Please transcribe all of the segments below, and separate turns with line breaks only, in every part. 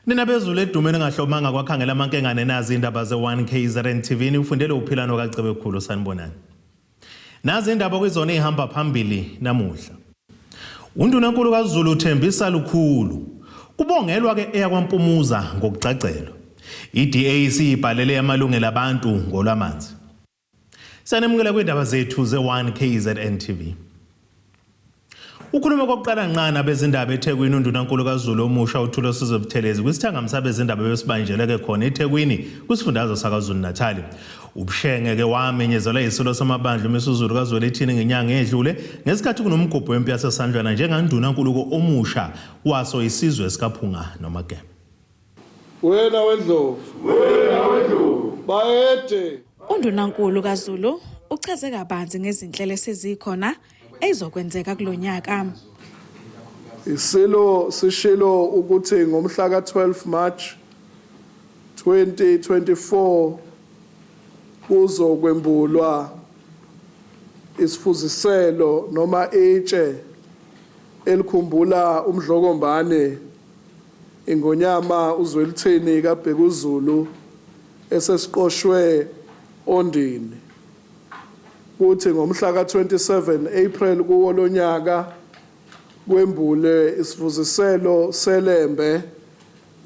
Nina bezulu edumeni ngahlomanga kwakhangela amankengane nazi indaba ze1KZN TV ufundele uphilano kaCebe khulu sanibonani. Nazi indaba kwizona ehamba phambili namuhla. Undunankulu kaZulu Uthembisa Lukhulu kubongelwa ke Eyamampunza Ngokugcagcelwa. IDAC ibhalele amalungelo abantu ngolwamanzi. Sanemukela kwindaba zethu ze1KZN TV. Ukhuluma kokuqala nqana bezindaba eThekwini Undunankulu kaZulu omusha uThulo Sizobuthelezi kwisithangamisa bezindaba besibanjeleke khona eThekwini kwisifundazwe saKwaZulu Natal. Ubushenge ke wamenyezelwa isilo samabandla uMisuzulu kaZulu ethini ngenyanga edlule ngesikhathi kunomgubho wempi yasesandlwana njengaNdunankulu omusha waso isizwe esikaphunga nomagema.
Wena wendlovu bayede.
Undunankulu kaZulu uchaze kabanzi ngezinhlelo esezikhona ezokwenzeka kulonyaka.
Isilo sishilo ukuthi ngomhla ka12 March 2024 kuzokwembulwa isifuziselo noma itshe elikhumbula umdlokombane ingonyama uZwelithini kaBhekuzulu esesiqoshwe ondini. Kuthi ngomhla ka27 April kuwo lonyaka kwembule isivuziselo selembe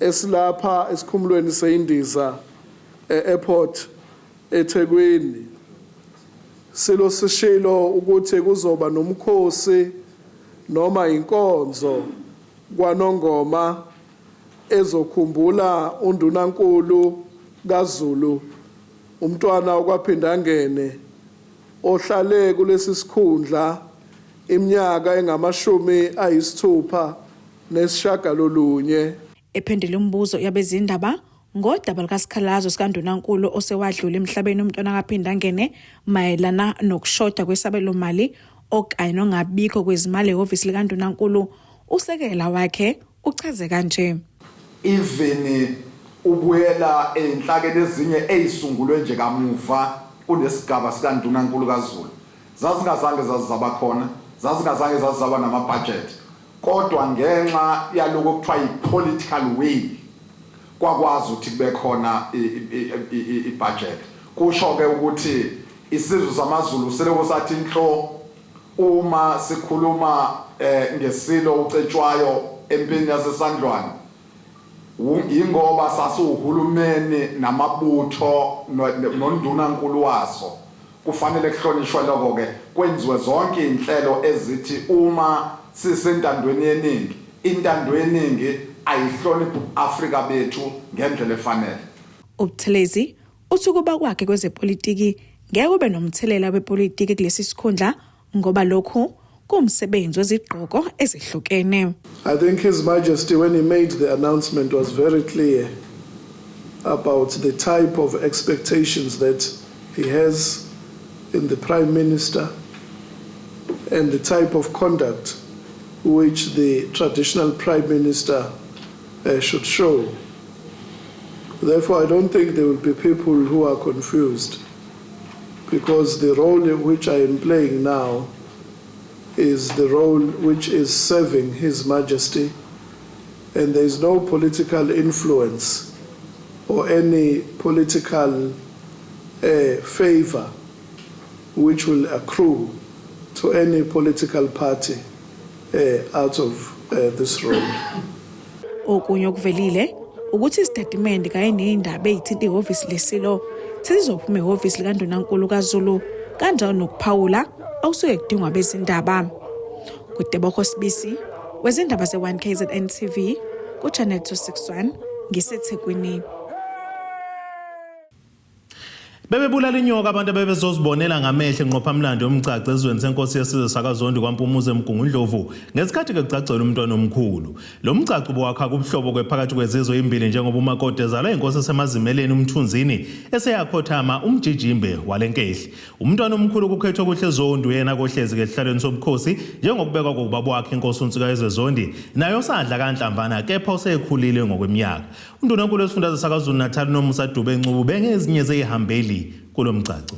esilapha esikhumulweni seindiza airport eThekwini. Silo sishilo ukuthi kuzoba nomkhosi noma inkonzo kwaNongoma ezokhumbula undunankulu kaZulu umntwana okwaphindangene ohlale kulesi sikhundla iminyaka engama-69.
Ephendula umbuzo yabezindaba ngodaba lukasikhalazo sikaNdunankulu osewadlula emhlabeni umntwana kaphindangene mayelana nokushoda kwesabelo mali okanye nongabikho kwezimali ehhovisi likaNdunankulu, usekela wakhe uchaze kanje.
Even ubuyela enhlakeni ezinye ezisungulwe nje kamuva kunesigaba sikaNdunankulu kaZulu zazingazange zazizabakhona, zazingazange zazizaba nama-budget, kodwa ngenxa yaloko okuthiwa yi-political will kwakwazi ukuthi kube khona i-budget. Kusho-ke ukuthi isizwe samaZulu seloko sathi nhlo uma sikhuluma ngesilo ucetshwayo empini yasesandlwana, ingoba sasuhulumeni namabutho nondunankulu waso kufanele kuhlonishwe lokho ke kwenziwe zonke inhlelo ezithi uma sisentandweni yeningi, intando yeningi ayihloniphe Afrika bethu ngendlela efanele.
Ubuthelezi uthi ukuba kwakhe kwezepolitiki ngeke kube nomthelela wepolitiki kulesi sikhundla ngoba lokhu kumsebenzi wezigqoko ezihlukene.
I think His Majesty, when he made the announcement, was very clear about the type of expectations that he has in the Prime Minister and the type of conduct which the traditional Prime Minister should show. Therefore, I don't think there will be people who are confused, because the role which I am playing now is the role which is serving His Majesty, and there is no political influence or any political favor which will accrue to any political party out of this role.
Okunye okuvelile ukuthi isitatimende kanye nezindaba ezithinta ihhovisi lesilo sizophuma ehhovisi likaNdunankulu kaZulu kanjalo nokuphawula awusuke kudingwa bezindaba. Kudebokho Sibisi wezindaba ze1KZN TV ku channel 261 ngiseThekwini.
Bebebulala inyoka abantu abebezozibonela ngamehlo enqophamlando yomgcagco ezweni senkosi yesizwe sakaZondi kwaMpumuza eMgungundlovu ngesikhathi ke kugcagcelwa umntwana omkhulu. Lo mgcagco bowakha kubuhlobo kwephakathi kwezizwe ezimbili njengoba umakoti ezalwa inkosi esemazimeleni umthunzini eseyakhothama umjijimbe walenkehli. Umntwana omkhulu kukhethwa kuhle Zondi yena kohlezi ke esihlalweni sobukhosi njengokubekwa kokubaba wakhe inkosi uNsikazi Zondi nayo sadla kaNhlamvana kepha usekhulile ngokweminyaka. Undunankulu wesifundazwe sakaZulu Natal noMusa Dube Ncube bengezinye zehambeli kulo mgcagco.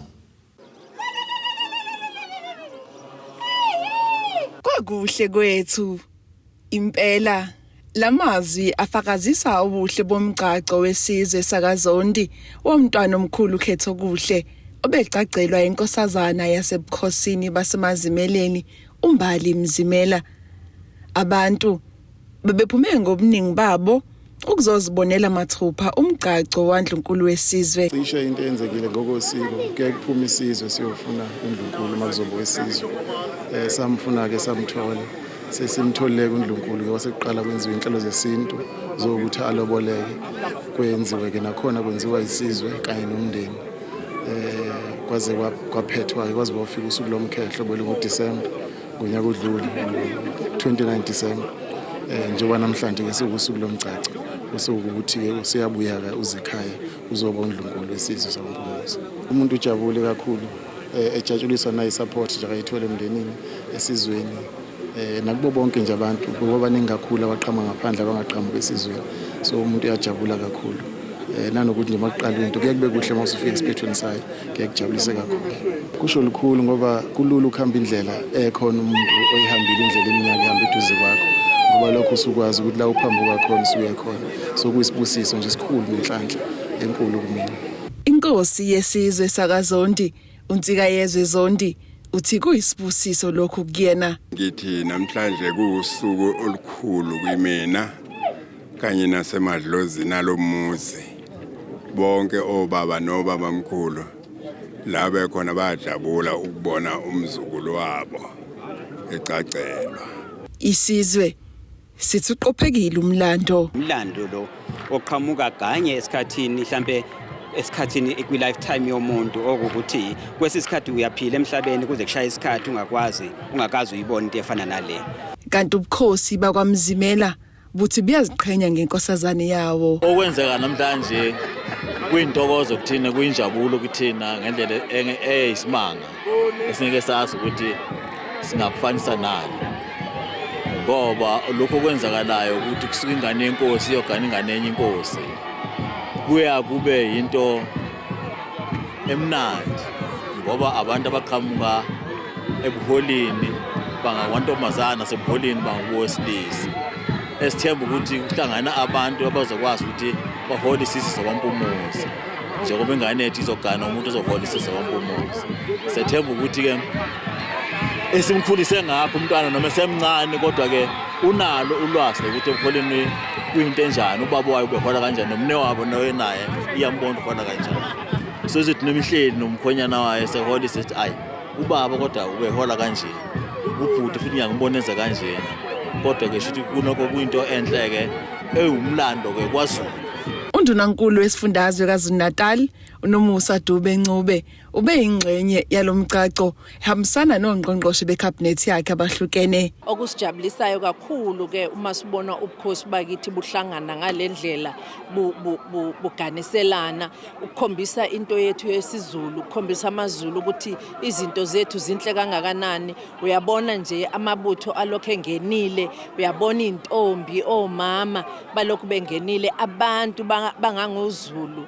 Kwakuhle kwethu impela Lamazwi afakazisa ubuhle bomgcagco wesizwe sakaZondi womntwana omkhulu Khetho kuhle obegcagcelwa inkosazana yasebukhosini basemazimeleni uMbali Mzimela. Abantu bebephume ngobuningi babo ukuzozibonela mathupha umgcagco waNdlunkulu wesizwe.
Cishe into enzekile ngokosiko kuke kuphuma isizwe siyofuna uNdlunkulu makuzoba wesizwe. Samfuna ke samthola. Sesimtholile kuNdlunkulu wasekuqala kwenziwa inhlelo zesintu zokuthi aloboleke kwenziwe ke nakhona kwenziwa isizwe kanye nomndeni. Kwaze kwaphethwa kwaze bafika usuku lomkhehlo belo December ngonyaka odlule 29 December. Njengoba namhlanje ke sekusuku lomgcagco ukuthi ke usiyabuya ke uzekhaya uzoba uNdlunkulu wesizwe saMpunza. Umuntu ujabule kakhulu ejatshuliswa nayi support nje akayithola emndenini esizweni. Nakubo bonke nje abantu ngoba baningi kakhulu abaqhama ngaphandle abangaqhamuka esizweni. So umuntu uyajabula kakhulu. Nanokuthi nje maqala into kuye kube kuhle masufika esiphethweni sayo kuyakujabulisa kakhulu. Kusho Lukhulu ngoba kulula ukuhamba indlela ekhona umuntu oyihambile indlela eminyaka ihamba eduze kwakho. Ngoba lokho usukwazi ukuthi la uphambuka khona usuye khona. So kuyisibusiso nje isikhulu nenhlanhla enkulu kumina.
Inkosi yesizwe sakaZondi uNtsika Yezwe Zondi uthi kuyisibusiso lokhu kuyena.
Ngithi namhlanje kuusuku olukhulu kimina kanye nasemadlozini alomuzi. Bonke obaba nobaba mkhulu labe khona bajabula ukubona umzukulu wabo egcagcelwa.
Isizwe sithi uqophekile umlando
lo oqhamuka ganye esikhathini mhlambe esikhathini kwi lifetime yomuntu okuthi kwesisikhathi uyaphila emhlabeni kuze kushaya isikhathi ungakazi uyibona into efana nale.
Kanti ubukhosi bakwaMzimela buthi buyaziqhenya ngenkosazane yawo.
Okwenzeka namhlanje kuyintokozo kuthina kuyinjabulo kuthina ngendlela eyisimanga esingeke sazi ukuthi singakufanisa nalo. Ngoba lokho kwenzakalayo ukuthi kusuka ingane yenkosi yogana ingane enye inkosi kuya kube into emnandi ngoba abantu abaqhamuka ebuholini bangakwantombazana sebuholini bangowesilisa esithemba ukuthi kuhlangana abantu abazokwazi ukuthi bahole isizwe sabampumuzi njengoba ingane ethu izogana umuntu ozohola isizwe sabampumuzi. Sethemba ukuthi ke esimkhulise ngakho umntwana noma semncane kodwa ke unalo ulwazi lokuthi ebuholini kuyinto enjani ubaba wayo ubehola kanjani nomne wabo nawe naye iyambona uhola kanjani. So sithi nemihleli nomkhonyana waye sehola sithi ayi ubaba kodwa ubehola kanje ubhuti futhi ngiyangiboneza kanje kodwa ke shithi kunoko kuyinto enhle ke eyumlando ke kwaZulu.
Undunankulu wesifundazwe kaZulu-Natal uNomusa Dube Ncube ube ingxenye yalomgcagco ehambisana nongqongqoshe becabinet yakhe abahlukene.
Okusijabulisayo kakhulu ke uma sibona ubukhosi bakithi buhlangana ngalendlela buganiselana ukukhombisa into yethu yesiZulu ukukhombisa amaZulu ukuthi izinto zethu zinhle kangakanani. Uyabona nje amabutho alokho engenile, uyabona intombi omama balokhu bengenile abantu bangangoZulu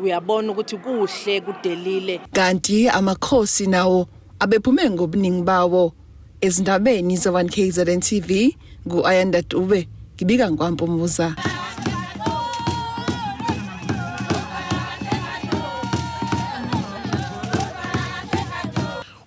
uyabona ukuthi kuhle kudelile.
Kanti amakhosi nawo abephume ngobuningi bawo ezindabeni ze1KZN TV nguAyanda Dube ngibika ngwampumuza.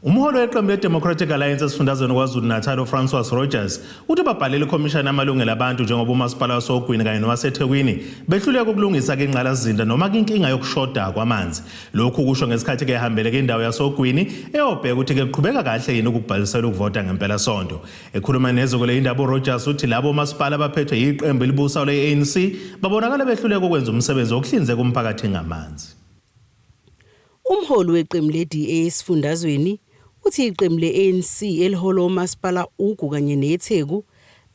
Umholo weqembu le-Democratic Alliance esifundazweni kwaZulu-Natal uFrancois Rogers uthi babhalele ikhomishana yamalungelo abantu njengoba umasipala waseOgwini kanye nowaseThekwini behluleka ukulungisa ke ingqalazinda noma inkinga yokushoda kwamanzi. Lokhu kusho ngesikhathi ke ehambele indawo yaseOgwini eyobheka ukuthi ke kuqhubeka kahle yini ukubhalisela ukuvota ngempela sonto. Ekhuluma neziko leindaba uRogers uthi labo masipala abaphethwe yiqembu elibusa le-ANC babonakala behluleka ukwenza umsebenzi wokuhlinzeka umphakathi ngamanzi.
Umholi weqembu le-DA esifundazweni uthi iqembu le-ANC elihola umasipala ugu kanye neTheku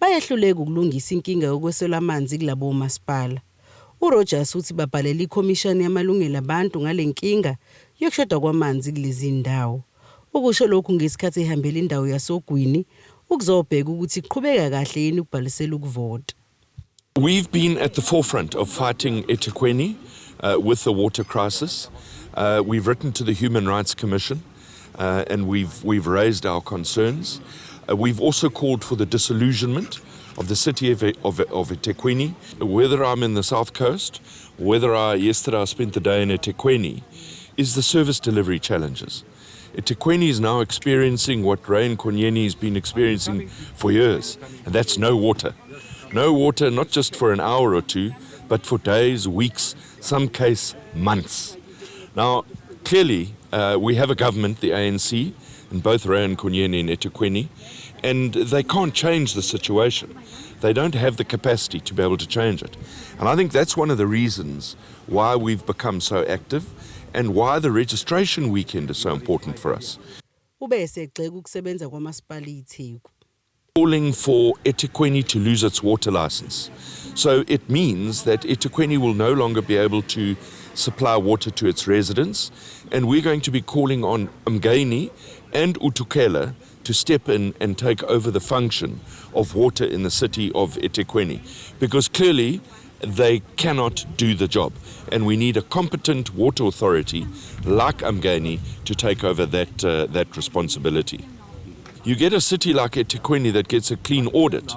bayehluleka ukulungisa inkinga yokweswela amanzi kulabo umasipala. uRogers uthi babhalela ikhomishani yamalungelo abantu ngalenkinga yokushoda kwamanzi kulezi ndawo. Ukusho lokhu ngesikhathi ehambele indawo yaseOgwini ukuzobheka ukuthi kuqhubeka kahle yini ukubhalisela ukuvota.
We've been at the forefront of fighting eThekwini with the water crisis. We've written to the Human Rights Commission and we've raised our concerns. We've also called for the disillusionment of the city of eThekwini, whether I'm in the South Coast, whether yesterday I spent the day in eThekwini, is the service delivery challenges. eThekwini is now experiencing what Ray and Konyeni has been experiencing for years, and that's no water. No water, not just for an hour or two, but for days, weeks, some case months. Now, clearly, we have a government, the ANC, and both Ray and Konyeni in eThekwini, and they can't change the situation. They don't have the capacity to be able to change it. And I think that's one of the reasons why we've become so active and why the registration weekend is so important for us. Calling for eThekwini to lose its water license. So it means that eThekwini will no longer be able to supply water to its residents, and we're going to be calling on Mgeni and Uthukela to step in and take over the function of water in the city of eThekwini, because clearly they cannot do the job, and we need a competent water authority like Mgeni to take over that responsibility. You get a city like eThekwini that gets a clean audit,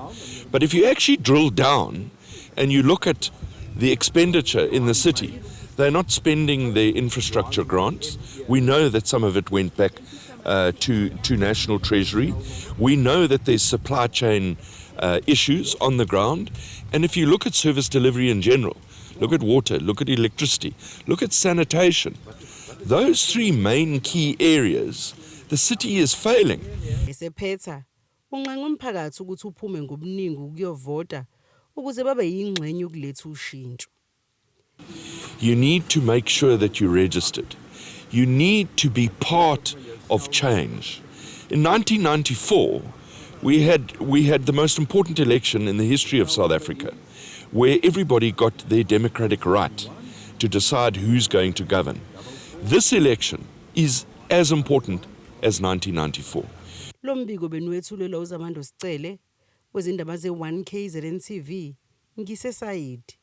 but if you actually drill down and you look at the expenditure in the city, they're not spending their infrastructure grants. We know that some of it went back to National Treasury. We know that there's supply chain issues on the ground. And if you look at service delivery in general, look at water, look at electricity, look at sanitation, those three main key areas, the city is failing.
Esephetha unqenqa umphakathi ukuthi uphume ngobuningi ukuyovota ukuze babe yingxenye yokuletha ushintsho.
You need to make sure that you're registered. You need to be part of change. In 1994, we had the most important election in the history of South Africa, where everybody got their democratic right to decide who's going to govern. This election is as important as 1994.
Lo mbiko benwethulela uZamando Sicele wezindaba ze1KZN TV ngisesayidi.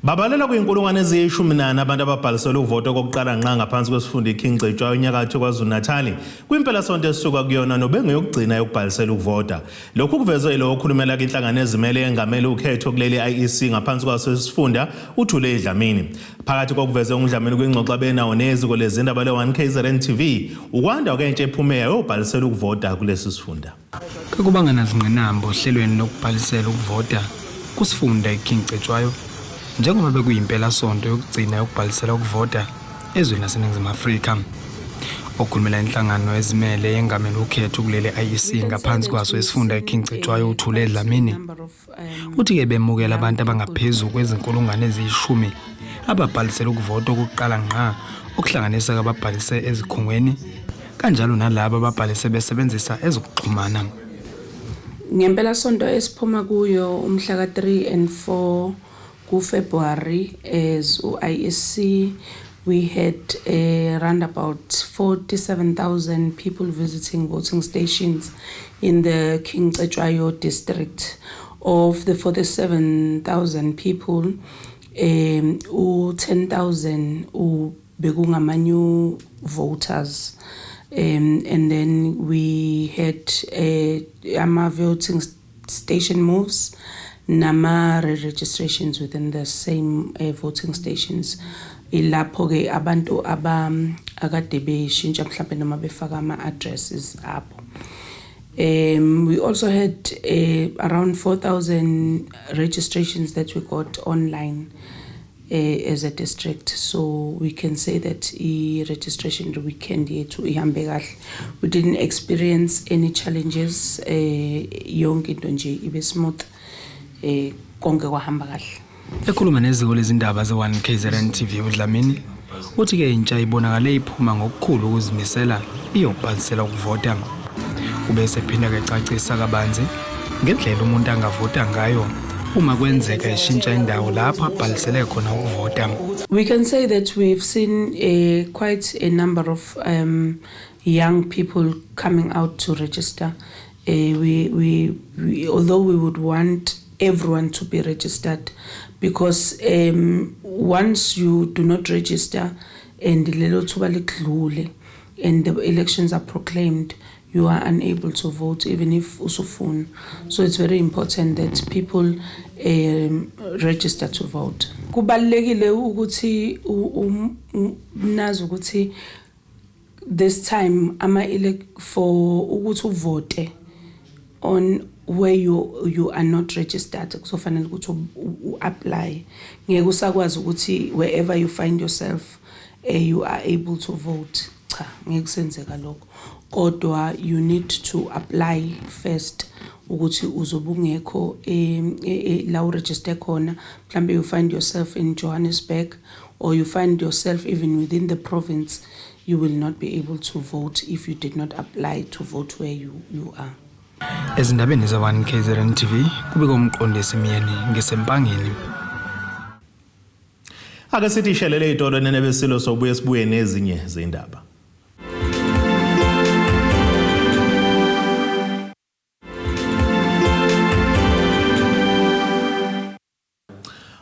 Babalela kuyinkulungwane eziyishumi-4 abantu ababhaliselwe ukuvota kokuqala ngqa ngaphansi kwesifunda iKingcetshwayo enyakatho KwaZulu-Natal kwimpelasonto esisuka kuyona nobengeyokugcina yokubhalisela ukuvota. Lokhu kuvezwe yilo okhulumela kwinhlangano ezimele engamele ukhetho kuleli IEC ngaphansi kwaso sifunda uThule Dlamini. Phakathi kokuveze uDlamini kwingxoxo benawo neziko lezindaba le1KZN TV ukwanda kwentsha ephumeyo yobhalisela ukuvota kulesi sifunda.
Kakubanga nazingqinamba ohlelweni lokubhalisela ukuvota kusifunda iKingcetshwayo njengoba bekuyimpela sonto yokugcina yokubhalisela ukuvota ezweni laseNingizimu Afrika. Okhulumela inhlangano ezimele yengamele ukhetho kuleli IEC ngaphansi kwaso esifunda iKingcetshwayo uThule Dlamini uthi ke bemukela abantu abangaphezulu kwezinkulungwane eziyishumi ababhalisela ukuvota kokuqala ngqa okuhlanganisa ababhalise ezikhungweni kanjalo nalabo ababhalise besebenzisa ezokuxhumana.
Ngempela sonto esiphuma kuyo umhla ka3 and 4 February as IEC, we had around about 47,000 people visiting voting stations in the Kingcetshwayo district. Of the 47,000 people, 10,000 bekungamanu voters. And then we had voting station moves, nama registrations within the same voting stations. Ilapho ke abantu akade beshintsha mhlawumbe noma befaka ama addresses apho. We also had around 4,000 registrations that we got online as a district, so we can say that registration the weekend yethu ihambe kahle. We didn't experience any challenges, yonke into nje ibe smooth, konke kwahamba kahle.
Ekhuluma neziko lezindaba ze1KZN TV uDlamini uthi ke intsha ibonakale iphuma ngokukhulu ukuzimisela iyobhalisela ukuvota. Ubese phinda ke ecacisa kabanzi ngendlela umuntu angavota ngayo uma kwenzeka ishintsha indawo lapho abhalisele khona ukuvota.
We can say that we've seen quite a number of young people coming out to register. We although we would want everyone to be registered, because once you do not register and lelo thuba lidlule and the elections are proclaimed, you are unable to vote even if usufuna. So it's very important that people register to vote. Kubalulekile ukuthi nazi ukuthi this time for ukuthi uvote on where you are not registered, kuzofanele ukuthi apply. Ngeke usakwazi ukuthi wherever you find yourself you are able to vote. Cha, ngeke senzeka lokho. Kodwa you need to apply first ukuthi uzobungekho la uregister khona. Mhlambe you find yourself in Johannesburg or you find yourself even within the province, you will not be able to vote if you did not apply to vote where you are.
Ezindabeni za1 KZN TV kubika umqondisi Miyeni ngesempangeni.
Ake sithi ishelele itolo nenebesilo sobuye sibuye nezinye zindaba.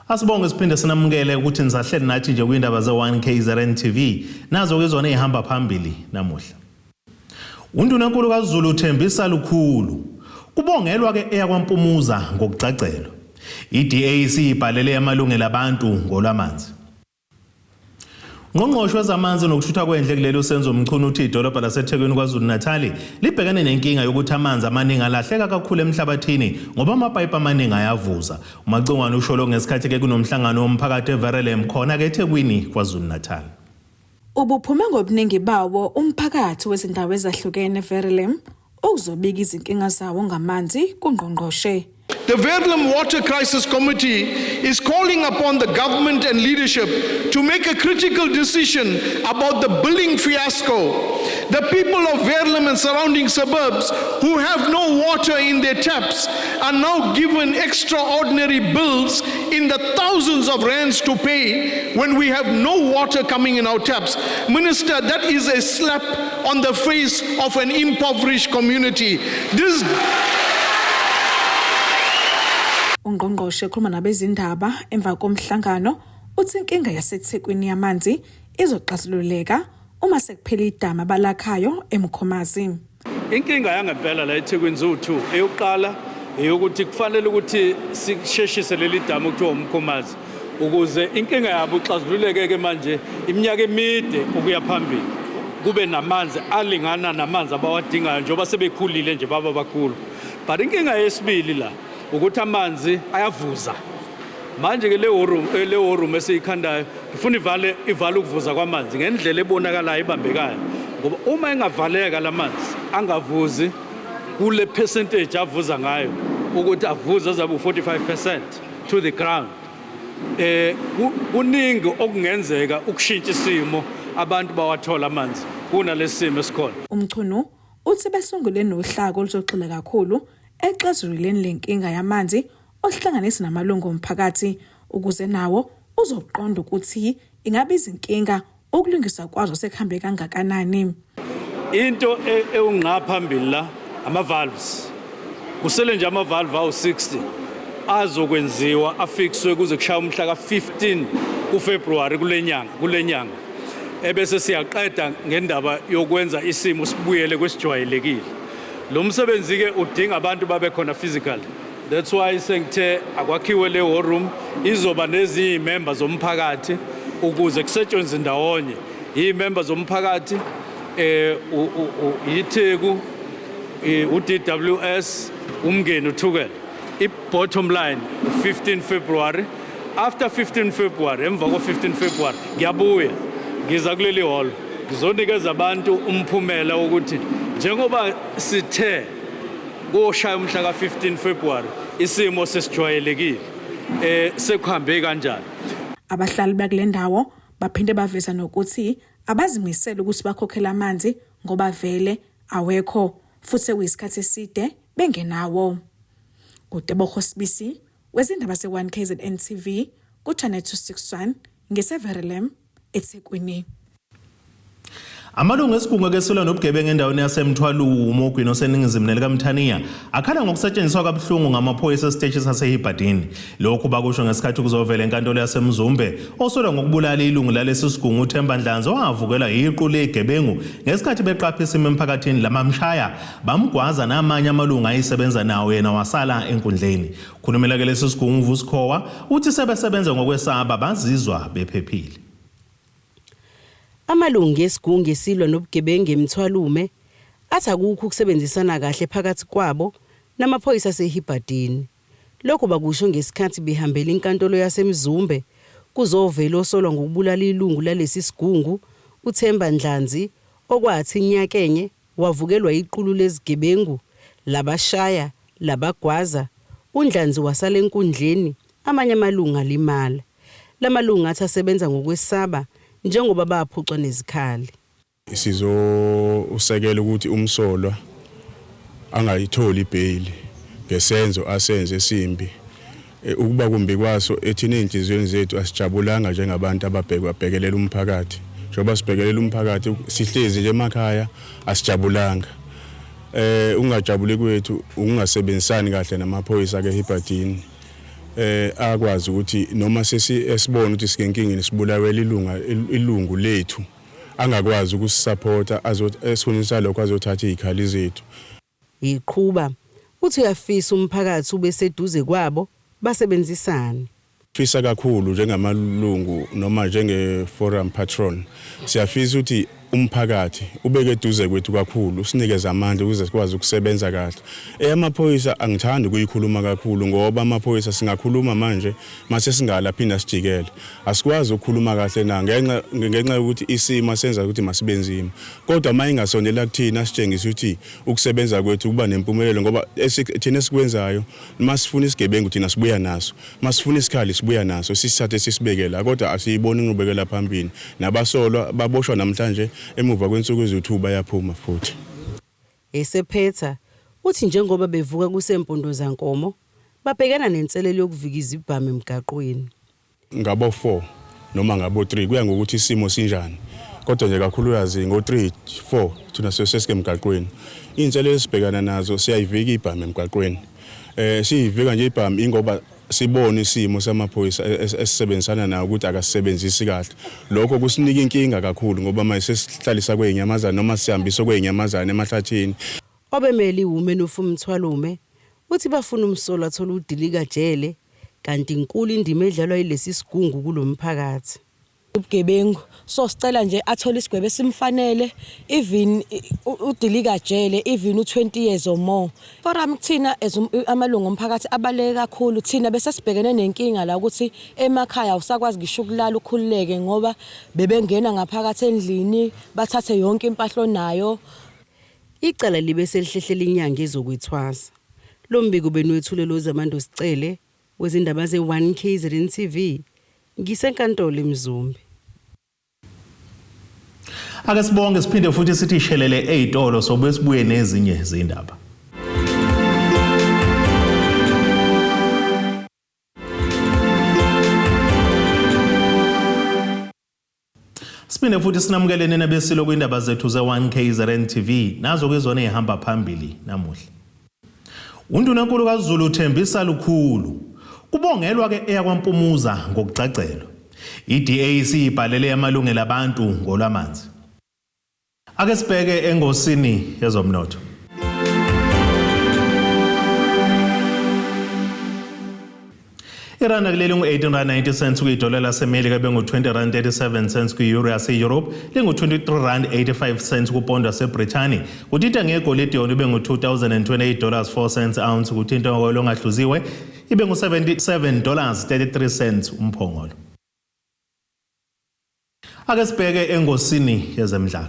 Asibonge siphinde sinamukele ukuthi nizahleli nathi nje kwindaba ze1 KZN TV nazo ke zona ehamba phambili namuhla. Undunankulu kaZulu Uthembisa Lukhulu kubongelwa ke Eyamampunza Ngokugcagcelwa. IDAC ibhalele amalungelo abantu ngolwamanzi. Ngqongqoshe wezamanzi nokuthutha kwendle kulelo senzo umchunu uthi idolobha laseThekwini kwaZulu Natal libhekene nenkinga yokuthi amanzi amaningi alahleka kakhulu emhlabathini ngoba amapayipi amaningi ayavuza. Umacingwane usholo ngesikhathi ke kunomhlangano womphakathi eVerelem khona ke eThekwini kwaZulu Natal.
Ubuphume ngobuningi bawo umphakathi wezindawo ezahlukene eVerelem ukuzobika izinkinga zawo ngamanzi kungqongqoshe.
The Verlem Water Crisis Committee is calling upon the government and leadership to make a critical decision about the billing fiasco. The people of Verlem and surrounding suburbs who have no water in their taps are now given extraordinary bills in the thousands of rands to pay when we have no water coming in our taps. Minister, that is a slap on the face of an impoverished community.
Ungqongqoshe khuluma nabezindaba emva komhlangano uthi inkinga yaseThekwini yamanzi izoxazululeka uma sekuphela idama abalakhayo eMkhomazi.
Inkinga yangempela la eThekwini Zoo2 eyokuqala eyokuthi kufanele ukuthi sisheshise leli dama kuthiwa uMkhomazi ukuze inkinga yabo ixazululeke ke manje iminyaka emide ukuya phambili kube namanzi alingana namanzi abawadingayo njengoba sebekhulile nje baba bakhulu. But inkinga yesibili la ukuthi amanzi ayavuza. Manje ke le war room esiyikhandayo ifuna ivale ukuvuza kwamanzi ngendlela ebonakalayo ibambekayo ngoba uma engavaleka lamanzi angavuzi kule percentage avuza ngayo ukuthi avuza zabe 45% to the ground. Kuningi okungenzeka ukushintsha isimo abantu bawathola amanzi kunalesimo esikhona.
Umchunu uthi besungule nohlaka oluzoxile kakhulu exazululeni lenkinga yamanzi ohlanganisa namalungu omphakathi ukuze nawo uzoqonda ukuthi ingabe izinkinga ukulungisa kwazo sekhambe kangakanani.
Into eungqa phambili la ama valves. Kusele nje ama valve awu60 azokwenziwa afixwe kuze kushaya umhla ka15 kuFebruary kulenyanga. Ebese siyaqeda ngendaba yokwenza isimo sibuyele kwesijwayelekile. Lo msebenzi ke udinga abantu babe khona physical. That's why sengithe akwakhiwe le war room izoba nezi members zomphakathi ukuze kusetshenzwe ndawonye. Members zomphakathi iTheku uDWS umngeni uthukela. I-bottom line 15 February. After 15 February emva ko15 February ngiyabuya ngiza kuleli hall ngizonikeza abantu umphumela ukuthi njengoba sithe koshaya umhla ka15 February isimo sesijwayelekile sekuhambe kanjani.
Abahlali bakule ndawo baphinde baveza nokuthi abazimisela ukuthi bakhokhela amanzi ngoba vele awekho futhi kuyisikhathi eside bengenawo. Kutebokho sibisi wezindaba se1 KZN TV ku channel 261 ngeseverelem eThekwini.
Amalungu esigungu ekesilwa nobugebengu endaweni yaseMthwalu umogwini oseningizimu nelikaMthaniya akhala ngokusetshenziswa kabuhlungu ngamaphoyisa esiteshi saseHibhadini. Lokhu bakusho ngesikhathi kuzovela enkantolo yaseMzumbe osolwa ngokubulala ilungu lalesi sigungu uThembandlanzi owavukelwa iqulu legebengu ngesikhathi beqaphisa emphakathini lamamshaya bamgwaza namanye amalungu ayisebenza nawo yena wasala enkundleni. Khulumela ke lesi sigungu uVusikhowa uthi sebesebenza ngokwesaba bazizwa bephephile.
Amalungu esigungu esilwa nobugebengu eMthwalume athi akukho ukusebenzisana kahle phakathi kwabo namaphoyisa aseHibhadini. Lokho bakusho ngesikhathi behambela inkantolo yaseMzumbe kuzovela osolwa ngokubulala ilungu lalesi sigungu uThembandlanzi okwathi inyakenye wavukelwa iqulu lezigebengu labashaya labagwaza. UNdlanzi wasala enkundleni amanye amalungu alimala. Lamalungu athi asebenza ngokwesaba njengoba baphucwa nezikhali.
Sizosekela ukuthi umsolwa angayitholi ibail ngesenzo asenze esimbi. Ukuba kumbi kwaso ethina inhlizweni zethu asijabulanga njengabantu ababhekelela umphakathi. Njengoba sibhekelela umphakathi sihlezi nje emakhaya asijabulanga. Ungajabule kwethu ungasebenzisani kahle namaphoyisa keHibhadini. Akwazi ukuthi noma sesibona ukuthi sikenkingeni sibulawela ilungu lethu angakwazi ukusupporta esifundisa lokho azothatha izikhali zethu.
Iqhuba uthi uyafisa umphakathi ube seduze kwabo basebenzisane.
Fisa kakhulu njengamalungu noma njenge-forum patron siyafisa ukuthi umphakathi ubeke eduze kwethu kakhulu usinikeze amandla ukuze sikwazi ukusebenza kahle. Amaphoyisa angithandi ukuyikhuluma kakhulu ngoba amaphoyisa singakhuluma manje mase singalaphinda sijikele. Asikwazi ukukhuluma kahle na ngenxa yokuthi isimo senza ukuthi masibenzima. Kodwa uma ingasondela kuthina sitshengisa ukuthi ukusebenza kwethu kuba nempumelelo ngoba thina esikwenzayo masifuna isigebengu thina sibuya naso. Masifuna isikhali sibuya naso sisithathe sisibekela kodwa asiyiboni inqubekela phambili. Nabasolwa baboshwa namhlanje emuva kwensuku eziwu2 bayaphuma futhi.
Esephetha uthi njengoba bevuka kusempondo zankomo babhekana nenselelo yokuvikiza ibhamu emgaqweni.
Ngabo 4 noma ngabo 3 kuya ngokuthi isimo sinjani. Kodwa nje kakhulu yazi ngo3 4 thina sesike emgaqweni. Inselelo esibhekana nazo siyayivika ibhamu emgaqweni. Siyivika nje ibhamu ingoba sibone isimo samaphoyisa esisebenzisana nawo ukuthi akasebenzisi kahle. Lokho kusinika inkinga kakhulu ngoba manje sesihlalisa kwezinyamazana noma sihambisa kwezinyamazana emahlathini.
Obemeli uMen uMthwalume uthi bafuna umsolwa athola udilika jele kanti inkulu indima edlalwa yilesi sigungu kulomphakathi.
Ubugebengu so sicela nje athola isigwebo esimfanele even udilika jele even u20 years or more. Forum thina amalungu omphakathi abaleke kakhulu thina bese sibhekene nenkinga la ukuthi emakhaya usakwazi ngisho ukulala ukhululeke ngoba bebengena ngaphakathi endlini bathathe yonke impahlo nayo.
Icala libe selihlehlele inyanga ezokwethwasa. Lo mbiko benwethulelo zamando sicele wezindaba ze1KZN TV ngisenkantolo eMzumbe.
Ake sibonge siphinde futhi sithi ishelele ezitolo sobe sibuye nezinye izindaba. Siphinde futhi sinamukele nina besilo kwindaba zethu ze1KZN TV nazo kezona ehamba phambili namuhla. Undunankulu kaZulu Uthembisa Lukhulu kubongelwa ke eyakwampumuza ngokugcagcelwa. IDAC ibhalele amalungelo abantu ngolwamanzi. Ake sibheke engosini yezomnotho. Iranda kuleli ngu-18.90 kuyidola laseMelika bengu-20.37 kuyi-euro yase-Europe lingu-23.85 kupondo yaseBrithani kuthi intengo yegolide yona ibe ngu-$2,028.04 ounce kuthi intengo engahluziwe ibe ngu-$77.33 umphongolo. Ake sibheke engosini yezemidlalo.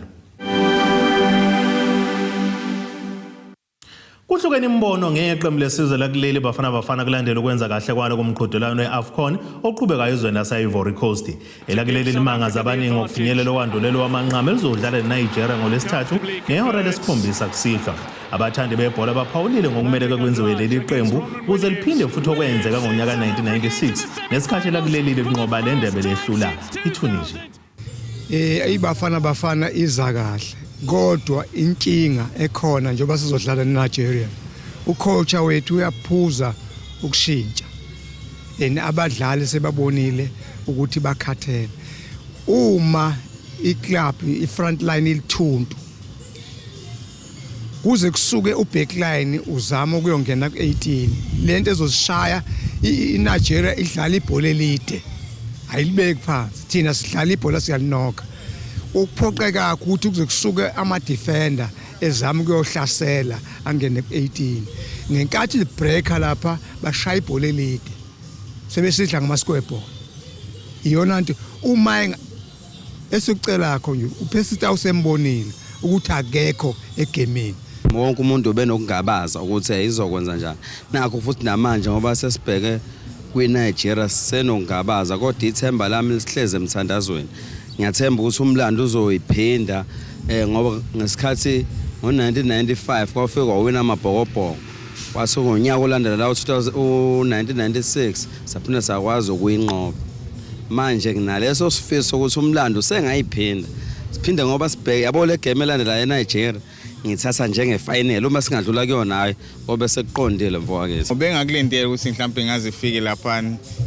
Kuhlukene imbono ngeqembu lesizwe lakuleli bafana kulandela ukwenza kahle kwalo kumqhudelwano weAFCON oqhubekayo ezweni lase-Ivory Coast. Elakuleli limangaza abaningi ngokufinyelela okwandulelo wamanqama elizodlala eNigeria ngolesithathu ngehora lesikhombisa kusihlwa. Abathandi bebhola baphawulile ngokumeleke kwenziwe leli qembu ukuze liphinde futhi okwenzeka ngonyaka 1996 ngesikhathi lakuleli linqoba le ndebe lehlula iTunisia.
ibafana iza kahle kodwa inkinga ekhona njengoba sizodlala neNigeria ucoacha wethu uyaphuza ukushintsha abadlali sebabonile ukuthi bakhathele uma iclub ifront line ilithuntu kuze kusuke ubackline uzama ukuyongena ku18 lento ezosishaya iNigeria idlala ibhola elide ayilibeki phansi thina sidlala ibhola siyalinoka ukuphoqeka ukuthi kuze kusuke ama defender ezama ukuyohlasela angene ku18 ngenkathi libreaker lapha bashaya ibhola elide sebesidla ngama square ball iyona nto uma esicela yakho nje uPesita usembonile ukuthi akekho egemini
wonke umuntu ubenokungabaza ukuthi izokwenza njani nakho futhi namanje ngoba sesibheke kwiNigeria senokungabaza kodwa ithemba lami lisihleze emthandazweni ngiyathemba ukuthi umlando uzoyiphinda ngoba ngesikhathi ngo1995 kwafika wawina amabhokobhoko kwase ngonyaka olandela la u1996 saphinda sakwazi ukuyinqoba manje nginaleso sifiso ukuthi umlando sengayiphinda siphinde ngoba sibheke yabo le game elandela eNigeria ngithatha njengefinal uma singadlula kuyona hayi obe sekuqondile mfowethu
ubengakulindele ukuthi mhlawumbe ngazifike lapha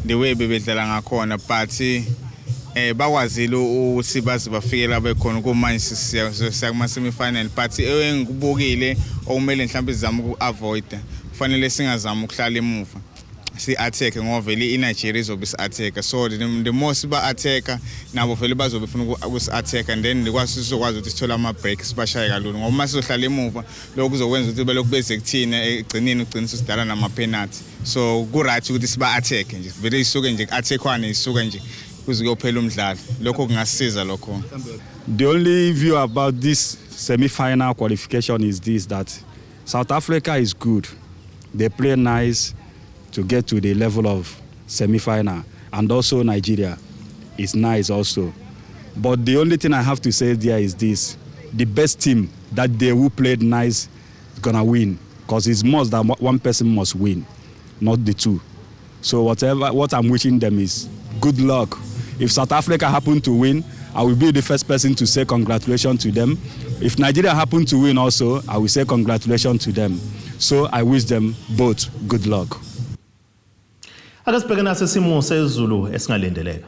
the way bebedlala ngakhona but bakwazile ukuthi baze bafike la bekhona kumanje siyakuma semifinal but engikubukile okumele mhlawumbe sizama ukuavoid kufanele singazama ukuhlala emuva si-attack ngoba vele iNigeria izobe si-attack so the most ba-attacker nabo vele bazobe funa ukusi-attack and then sizokwazi ukuthi sithole ama-break sibashaye kalula ngoba uma sizohlala emuva lokhu kuzokwenza ukuthi belokhu beze kuthina egcineni ugcine sidala nama-penalty so ku-right ukuthi siba-attack nje vele isuke nje ku-attackwane isuke nje kuze kuyophela umdlalo lokho kungasiza lokho.
The only view about this semi-final qualification is this, that South Africa is good. They play nice to get to the level of semi-final, and also Nigeria is nice also. But the only thing I have to say there is this: the best team that they who played nice is gonna win, because it's must that one person must win, not the two. So what I'm wishing them is good luck. If South Africa happen to win, I will be the first person to say congratulations to them. If Nigeria happen to win also, I will say congratulations to them. So I wish them both good luck.
Akasibheke nasesimo sezulu esingalindeleka.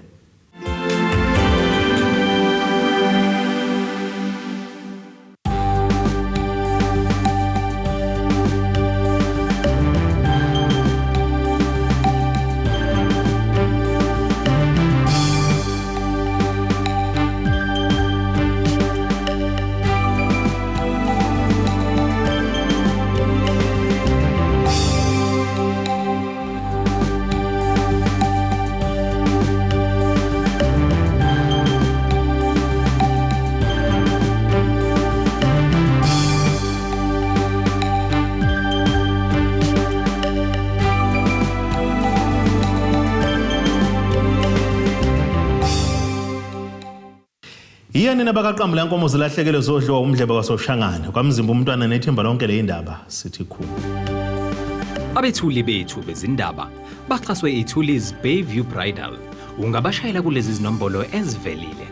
Iyani nabakaqambu lankomo zilahlekele zodliwa umdlebe kwasoshangane kwamzimba umntwana nethemba lonke leindaba sithi khulu.
Abethuli bethu bezindaba baxhaswe iThulis Bayview Bridal. Ungabashayela kulezi zinombolo ezivelile